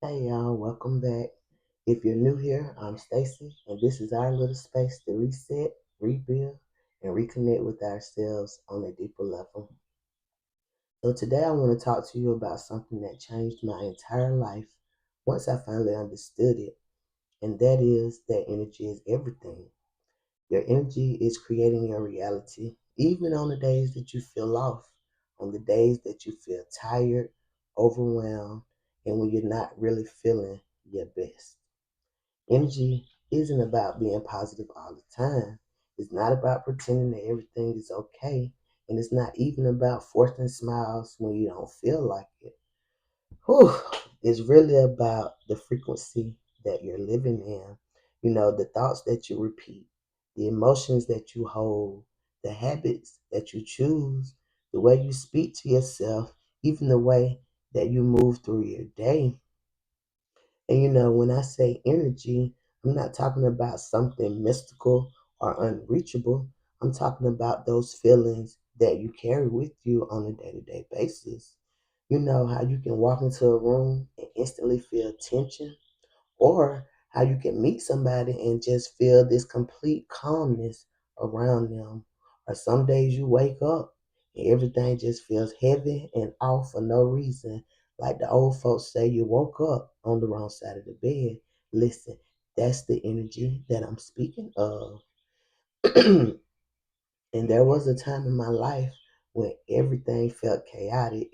Hey y'all, welcome back. If you're new here, I'm Stacy, and this is our little space to reset, rebuild, and reconnect with ourselves on a deeper level. So today I want to talk to you about something that changed my entire life once I finally understood it, and that is that energy is everything. Your energy is creating your reality, even on the days that you feel off, on the days that you feel tired, overwhelmed, and when you're not really feeling your best. Energy isn't about being positive all the time. It's not about pretending that everything is okay. And it's not even about forcing smiles when you don't feel like it. Whew. It's really about the frequency that you're living in. The thoughts that you repeat, the emotions that you hold, the habits that you choose, the way you speak to yourself, even the way that you move through your day. And when I say energy, I'm not talking about something mystical or unreachable. I'm talking about those feelings that you carry with you on a day to day basis. You know how you can walk into a room and instantly feel tension, or how you can meet somebody and just feel this complete calmness around them. Or some days you wake up and everything just feels heavy and off for no reason. Like the old folks say, you woke up on the wrong side of the bed. Listen, that's the energy that I'm speaking of. And there was a time in my life when everything felt chaotic.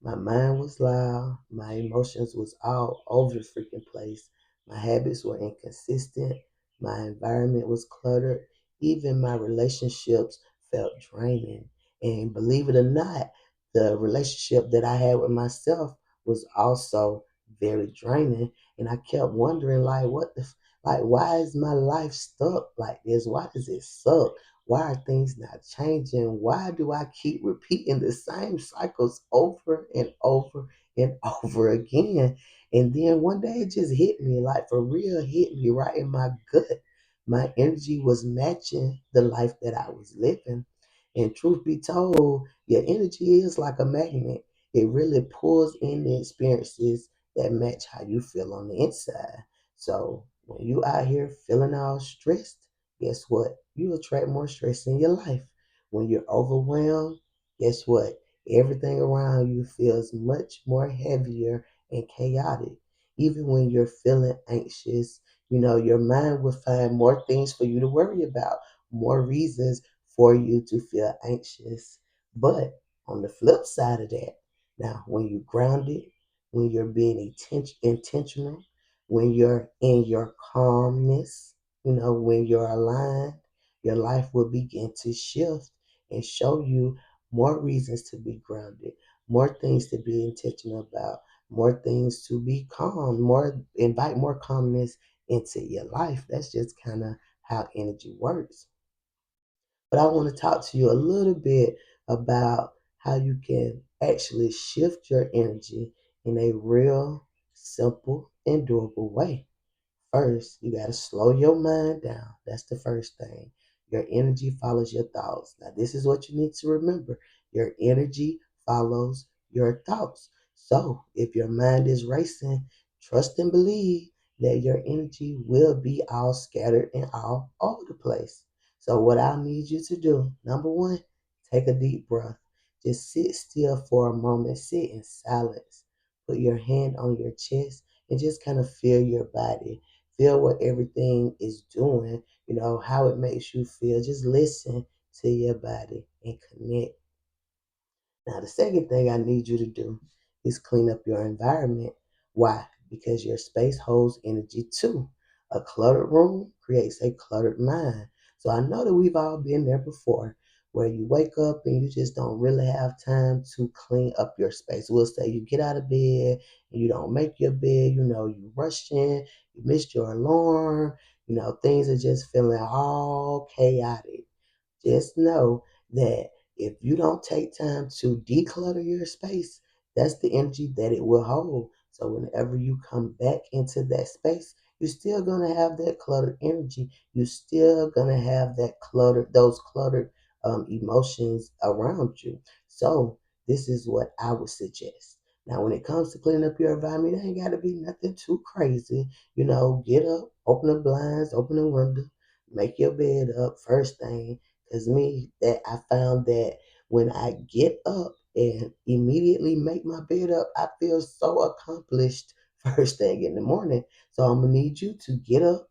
My mind was loud, my emotions was all over the freaking place. My habits were inconsistent, my environment was cluttered, even my relationships felt draining. And believe it or not, the relationship that I had with myself was also very draining. And I kept wondering, like, like, why is my life stuck like this? Why does it suck? Why are things not changing? Why do I keep repeating the same cycles over and over and over again? And then one day it just hit me, like for real, hit me right in my gut. My energy was matching the life that I was living. And truth be told, your energy is like a magnet. It really pulls in the experiences that match how you feel on the inside. So when you out here feeling all stressed, guess what? You attract more stress in your life. When you're overwhelmed, guess what? Everything around you feels much more heavier and chaotic. Even when you're feeling anxious, your mind will find more things for you to worry about, more reasons for you to feel anxious. But on the flip side of that, now when you're grounded, when you're being intentional, when you're in your calmness, when you're aligned, your life will begin to shift and show you more reasons to be grounded, more things to be intentional about, more things to be calm, more invite more calmness into your life. That's just kind of how energy works. But I want to talk to you a little bit about how you can actually shift your energy in a real, simple, and doable way. First, you got to slow your mind down. That's the first thing. Your energy follows your thoughts. Now, this is what you need to remember: your energy follows your thoughts. So, if your mind is racing, trust and believe that your energy will be all scattered and all over the place. So, what I need you to do, number one, take a deep breath. Just sit still for a moment, sit in silence. Put your hand on your chest and just kind of feel your body. Feel what everything is doing, how it makes you feel. Just listen to your body and connect. Now, the second thing I need you to do is clean up your environment. Why? Because your space holds energy too. A cluttered room creates a cluttered mind. So I know that we've all been there before, where you wake up and you just don't really have time to clean up your space. We'll say you get out of bed and you don't make your bed, you rushed in, you missed your alarm, things are just feeling all chaotic. Just know that if you don't take time to declutter your space, that's the energy that it will hold. So whenever you come back into that space, you're still gonna have that cluttered energy. You're still gonna have those cluttered emotions around you. So this is what I would suggest. Now, when it comes to cleaning up your environment, it ain't got to be nothing too crazy. Get up, open the blinds, open the window, make your bed up first thing. Cause me, that I found that when I get up and immediately make my bed up, I feel so accomplished first thing in the morning. So I'm gonna need you to get up,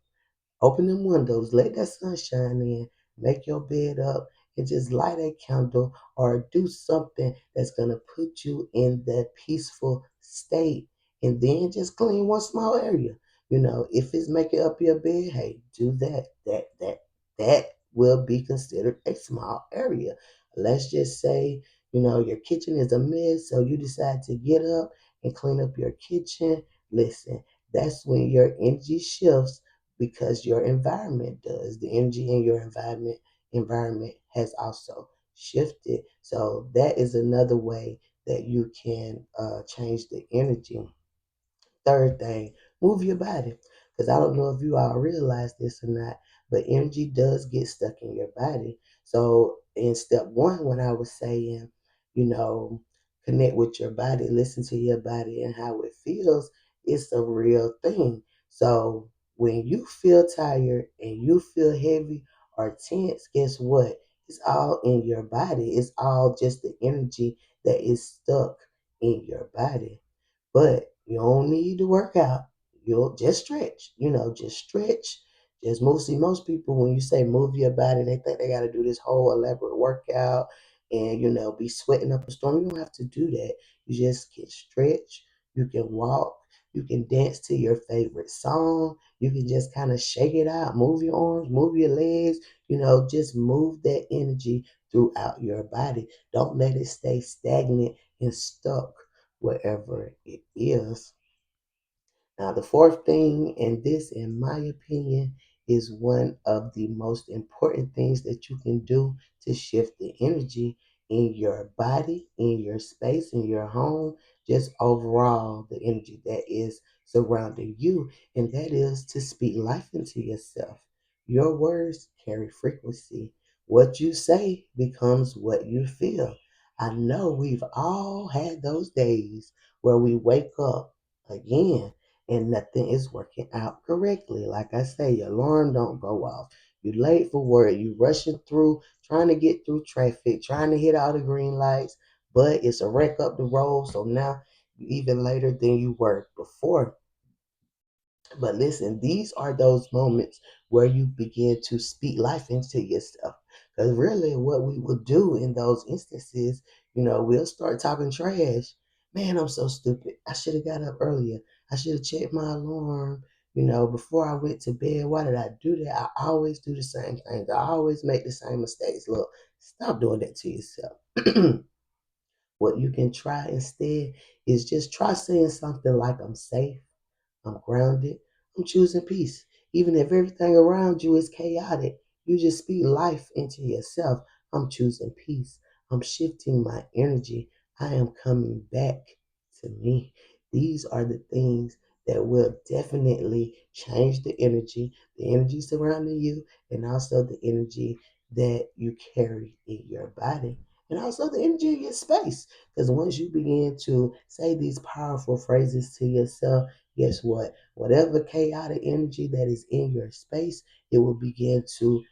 open them windows, let that sunshine in, make your bed up, and just light a candle or do something that's going to put you in that peaceful state. And then just clean one small area. If it's making up your bed, hey, do that. That will be considered a small area. Let's just say, your kitchen is a mess, so you decide to get up and clean up your kitchen. Listen, that's when your energy shifts because your environment does. The energy in your environment has also shifted. So that is another way that you can change the energy. Third thing, move your body. Because I don't know if you all realize this or not, but energy does get stuck in your body. So in step one, when I was saying, you know, connect with your body, listen to your body and how it feels, it's a real thing. So when you feel tired and you feel heavy or tense, guess what? It's all in your body. It's all just the energy that is stuck in your body. But you don't need to work out. You'll just stretch. Just stretch. Just most people when you say move your body, they think they gotta do this whole elaborate workout and be sweating up a storm. You don't have to do that. You just can stretch, you can walk, you can dance to your favorite song, you can just kind of shake it out, move your arms, move your legs, just move that energy throughout your body. Don't let it stay stagnant and stuck wherever it is. Now, the fourth thing, and this, in my opinion, is one of the most important things that you can do to shift the energy in your body, in your space, in your home, just overall the energy that is surrounding you, and that is to speak life into yourself. Your words carry frequency. What you say becomes what you feel. I know we've all had those days where we wake up again and nothing is working out correctly. Like I say, your alarm don't go off. You late for work. You rushing through, trying to get through traffic, trying to hit all the green lights, but it's a wreck up the road. So now you even later than you were before. But listen, these are those moments where you begin to speak life into yourself. Because really, what we will do in those instances, we'll start talking trash. Man, I'm so stupid. I should have got up earlier. I should have checked my alarm, before I went to bed. Why did I do that? I always do the same things. I always make the same mistakes. Look, stop doing that to yourself. What you can try instead is just try saying something like, I'm safe. I'm grounded. I'm choosing peace. Even if everything around you is chaotic, you just speak life into yourself. I'm choosing peace. I'm shifting my energy. I am coming back to me. These are the things that will definitely change the energy surrounding you, and also the energy that you carry in your body, and also the energy in your space. Because once you begin to say these powerful phrases to yourself, guess what? Whatever chaotic energy that is in your space, it will begin to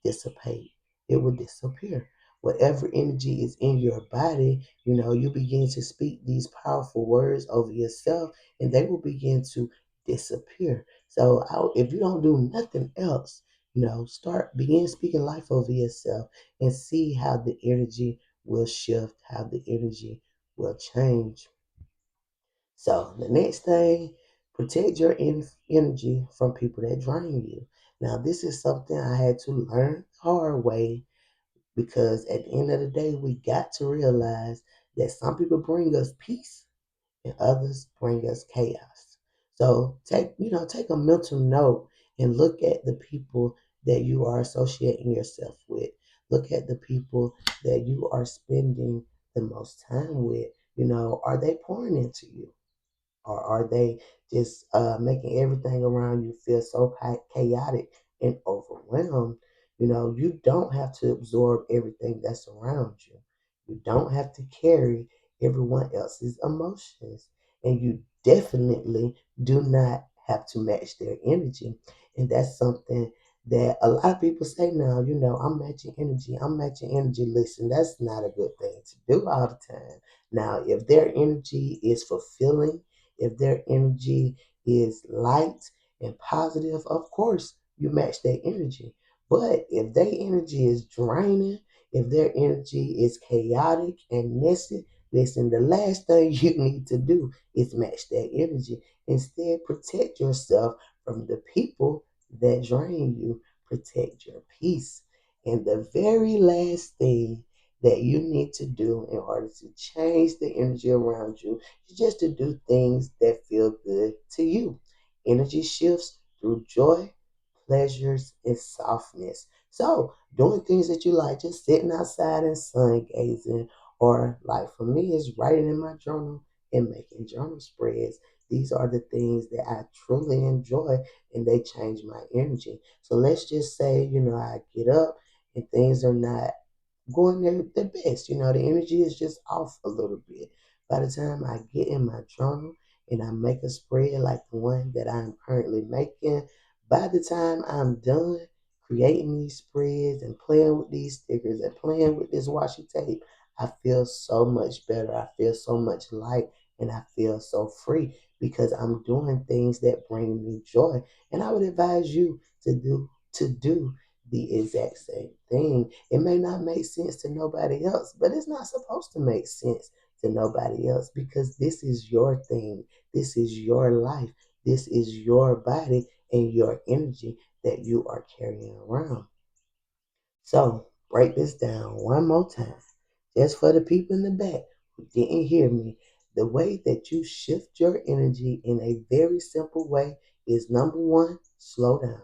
dissipate. It will disappear. Whatever energy is in your body, you begin to speak these powerful words over yourself and they will begin to disappear. So if you don't do nothing else, begin speaking life over yourself and see how the energy will shift, how the energy will change. So the next thing, protect your energy from people that drain you. Now, this is something I had to learn the hard way because at the end of the day, we got to realize that some people bring us peace and others bring us chaos. So take a mental note and look at the people that you are associating yourself with. Look at the people that you are spending the most time with. Are they pouring into you? Or are they just making everything around you feel so chaotic and overwhelmed? You don't have to absorb everything that's around you. You don't have to carry everyone else's emotions. And you definitely do not have to match their energy. And that's something that a lot of people say now, I'm matching energy. I'm matching energy. Listen, that's not a good thing to do all the time. Now, if their energy is fulfilling, if their energy is light and positive, of course, you match their energy. But if their energy is draining, if their energy is chaotic and messy, listen, the last thing you need to do is match that energy. Instead, protect yourself from the people that drain you. Protect your peace. And the very last thing that you need to do in order to change the energy around you is just to do things that feel good to you. Energy shifts through joy, pleasures, and softness. So, doing things that you like, just sitting outside and sun gazing, or like for me, is writing in my journal and making journal spreads. These are the things that I truly enjoy and they change my energy. So let's just say, I get up and things are not going their best. The energy is just off a little bit. By the time I get in my journal and I make a spread like the one that I'm currently making, by the time I'm done creating these spreads and playing with these stickers and playing with this washi tape, I feel so much better. I feel so much light and I feel so free because I'm doing things that bring me joy. And I would advise you to do the exact same thing. It may not make sense to nobody else, but it's not supposed to make sense to nobody else because this is your thing. This is your life. This is your body and your energy that you are carrying around. So, break this down one more time, just for the people in the back who didn't hear me. The way that you shift your energy in a very simple way is number one, slow down.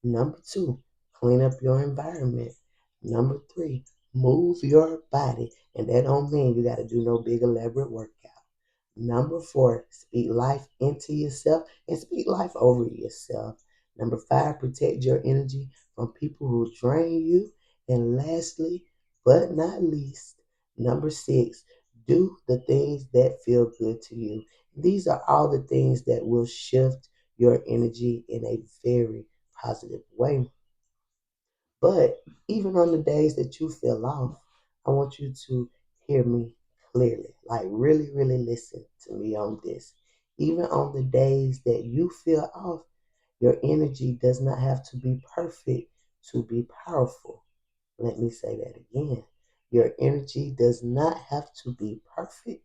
Number two, clean up your environment. Number three, move your body. And that don't mean you got to do no big elaborate workout. Number four, speak life into yourself and speak life over yourself. Number five, protect your energy from people who drain you. And lastly, but not least, number six, do the things that feel good to you. These are all the things that will shift your energy in a very positive way. But even on the days that you feel off, I want you to hear me clearly. Like, really, really listen to me on this. Even on the days that you feel off, your energy does not have to be perfect to be powerful. Let me say that again. Your energy does not have to be perfect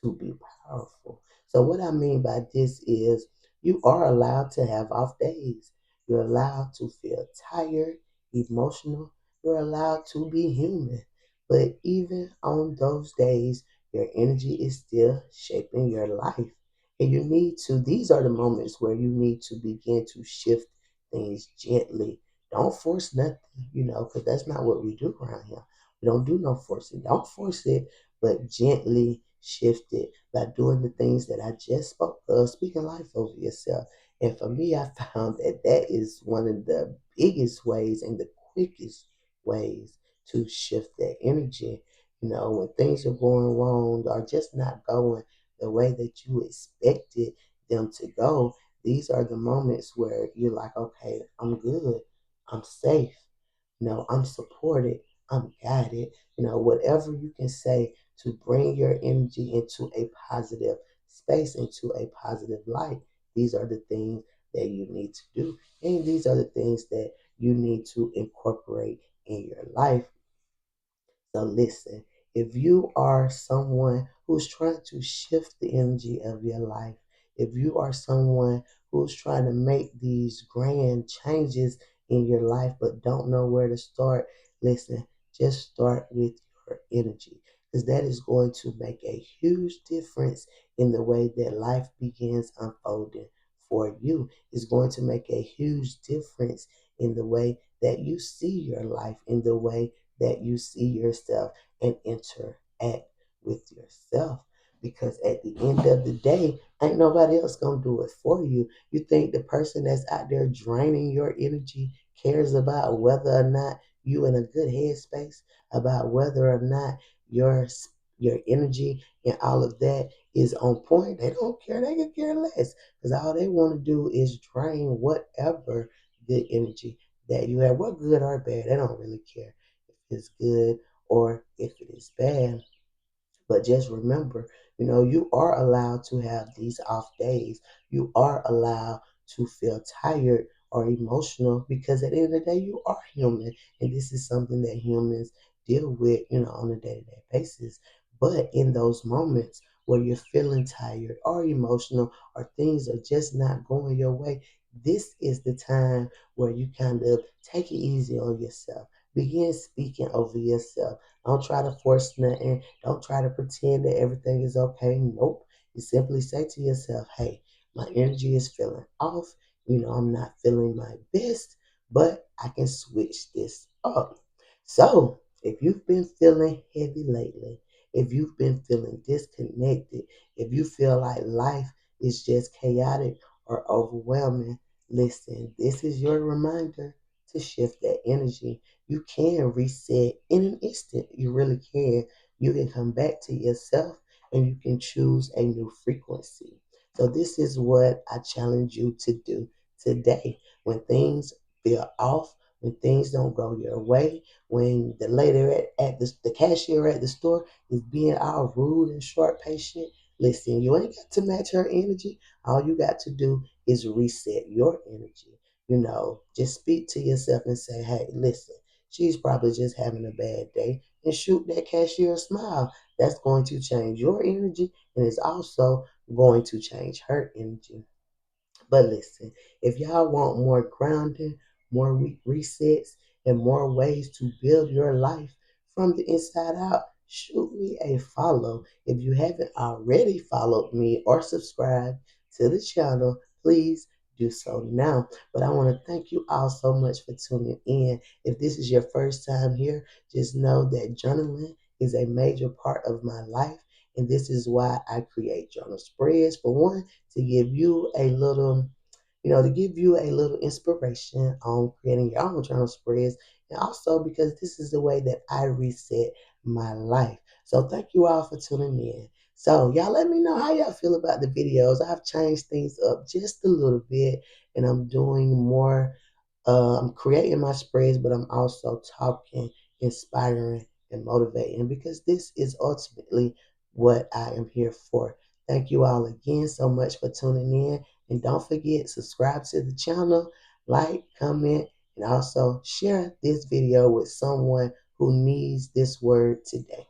to be powerful. So, what I mean by this is you are allowed to have off days. You're allowed to feel tired, emotional. You're allowed to be human. But even on those days, your energy is still shaping your life. And these are the moments where you need to begin to shift things gently. Don't force nothing, because that's not what we do around here. We don't do no forcing. Don't force it, but gently shift it by doing the things that I just spoke of, speaking life over yourself. And for me, I found that that is one of the biggest ways and the quickest ways to shift that energy. When things are going wrong or just not going the way that you expected them to go, these are the moments where you're like, okay, I'm good, I'm safe, I'm supported, I'm guided, whatever you can say to bring your energy into a positive space, into a positive light. These are the things that you need to do. And these are the things that you need to incorporate in your life. So listen, if you are someone who's trying to shift the energy of your life, if you are someone who's trying to make these grand changes in your life but don't know where to start, listen, just start with your energy because that is going to make a huge difference in the way that life begins unfolding for you. It's going to make a huge difference in the way that you see your life, in the way that you see yourself and interact with yourself. Because at the end of the day, ain't nobody else gonna do it for you. You think the person that's out there draining your energy cares about whether or not you in a good headspace, about whether or not your your energy and all of that is on point, they don't care. They can care less because all they want to do is drain whatever good energy that you have, what good or bad. They don't really care if it's good or if it is bad. But just remember, you are allowed to have these off days. You are allowed to feel tired or emotional because at the end of the day, you are human. And this is something that humans deal with, on a day to day basis. But in those moments where you're feeling tired or emotional or things are just not going your way, this is the time where you kind of take it easy on yourself. Begin speaking over yourself. Don't try to force nothing. Don't try to pretend that everything is okay. Nope. You simply say to yourself, hey, my energy is feeling off. I'm not feeling my best, but I can switch this up. So, if you've been feeling heavy lately, if you've been feeling disconnected, if you feel like life is just chaotic or overwhelming, listen, this is your reminder to shift that energy. You can reset in an instant. You really can. You can come back to yourself and you can choose a new frequency. So, this is what I challenge you to do today. When things feel off, when things don't go your way, when the lady at the cashier at the store is being all rude and short patient, listen, you ain't got to match her energy. All you got to do is reset your energy. Just speak to yourself and say, hey, listen, she's probably just having a bad day. And shoot that cashier a smile. That's going to change your energy and it's also going to change her energy. But listen, if y'all want more grounding, more resets, and more ways to build your life from the inside out, shoot me a follow. If you haven't already followed me or subscribed to the channel, please do so now. But I want to thank you all so much for tuning in. If this is your first time here, just know that journaling is a major part of my life. And this is why I create journal spreads. For one, to give you a little, to give you a little inspiration on creating your own journal spreads. And also because this is the way that I reset my life. So thank you all for tuning in. So y'all let me know how y'all feel about the videos. I've changed things up just a little bit and I'm doing more. I'm creating my spreads, but I'm also talking, inspiring, and motivating because this is ultimately what I am here for. Thank you all again so much for tuning in. And don't forget, subscribe to the channel, like, comment, and also share this video with someone who needs this word today.